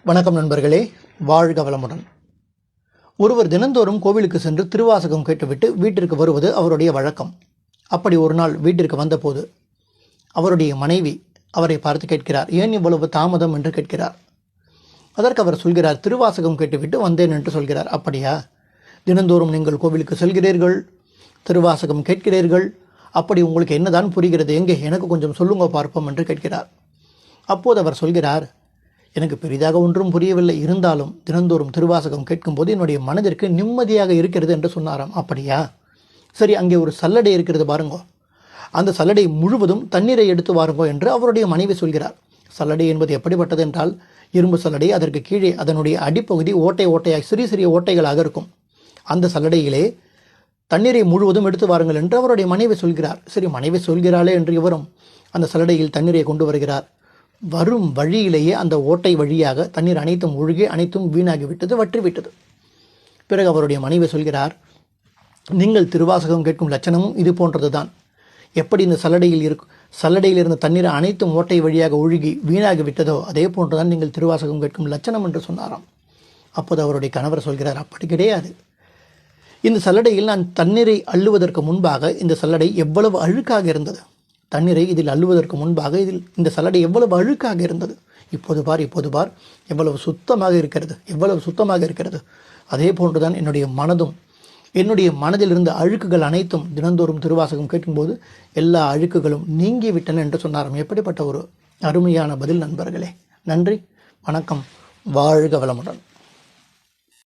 வணக்கம் நண்பர்களே, வாழ்க வளமுடன். ஒருவர் தினந்தோறும் கோவிலுக்கு சென்று திருவாசகம் கேட்டுவிட்டு வீட்டிற்கு வருவது அவருடைய வழக்கம். அப்படி ஒரு நாள் வீட்டிற்கு வந்தபோது அவருடைய மனைவி அவரை பார்த்து கேட்கிறார், ஏன் இவ்வளவு தாமதம் என்று கேட்கிறார். அதற்கு அவர் சொல்கிறார், திருவாசகம் கேட்டுவிட்டு வந்தேன் என்று சொல்கிறார். அப்படியா, தினந்தோறும் நீங்கள் கோவிலுக்கு செல்கிறீர்கள், திருவாசகம் கேட்கிறீர்கள், அப்படி உங்களுக்கு என்னதான் புரிகிறது, எங்கே எனக்கு கொஞ்சம் சொல்லுங்க பார்ப்போம் என்று கேட்கிறார். அப்போது அவர் சொல்கிறார், எனக்கு பெரிதாக ஒன்றும் புரியவில்லை, இருந்தாலும் தினந்தோறும் திருவாசகம் கேட்கும்போது என்னுடைய மனதிற்கு நிம்மதியாக இருக்கிறது என்று சொன்னாராம். அப்படியா, சரி, அங்கே ஒரு சல்லடை இருக்கிறது பாருங்கோ, அந்த சல்லடை முழுவதும் தண்ணீரை எடுத்து வாருங்கோ என்று அவருடைய மனைவி சொல்கிறார். சல்லடை என்பது எப்படிப்பட்டது என்றால், இரும்பு சல்லடை, அதற்கு கீழே அதனுடைய அடிப்பகுதி ஓட்டையாக சிறிய சிறிய ஓட்டைகளாக இருக்கும். அந்த சல்லடையிலே தண்ணீரை முழுவதும் எடுத்து வாருங்கள் என்று அவருடைய மனைவி சொல்கிறார். சரி, மனைவி சொல்கிறாளே என்று இவரும் அந்த சல்லடையில் தண்ணீரை கொண்டு வருகிறார். வரும் வழியிலேயே அந்த ஓட்டை வழியாக தண்ணீர் அனைத்தும் ஒழுகி அனைத்தும் வீணாகிவிட்டது, வற்றிவிட்டது. பிறகு அவருடைய மனைவி சொல்கிறார், நீங்கள் திருவாசகம் கேட்கும் லட்சணமும் இது போன்றது தான். எப்படி இந்த சல்லடையில் இருந்த தண்ணீர் அனைத்தும் ஓட்டை வழியாக ஒழுகி வீணாகிவிட்டதோ அதே போன்றுதான் நீங்கள் திருவாசகம் கேட்கும் லட்சணம் என்று சொன்னாராம். அப்போது அவருடைய கணவர் சொல்கிறார், அப்படி கிடையாது, இந்த சல்லடையில் நான் தண்ணீரை அள்ளுவதற்கு முன்பாக இந்த சல்லடை எவ்வளவு அழுக்காக இருந்தது, தண்ணீரை இதில் அள்ளுவதற்கு முன்பாக இந்த சல்லடை எவ்வளவு அழுக்காக இருந்தது, இப்போது பார் எவ்வளவு சுத்தமாக இருக்கிறது. அதே போன்றுதான் என்னுடைய மனதும், என்னுடைய மனதில் இருந்த அழுக்குகள் அனைத்தும் தினந்தோறும் திருவாசகம் கேட்கும்போது எல்லா அழுக்குகளும் நீங்கிவிட்டன என்று சொன்னாராம். எப்படிப்பட்ட ஒரு அருமையான பதில் நண்பர்களே. நன்றி, வணக்கம், வாழ்க வளமுடன்.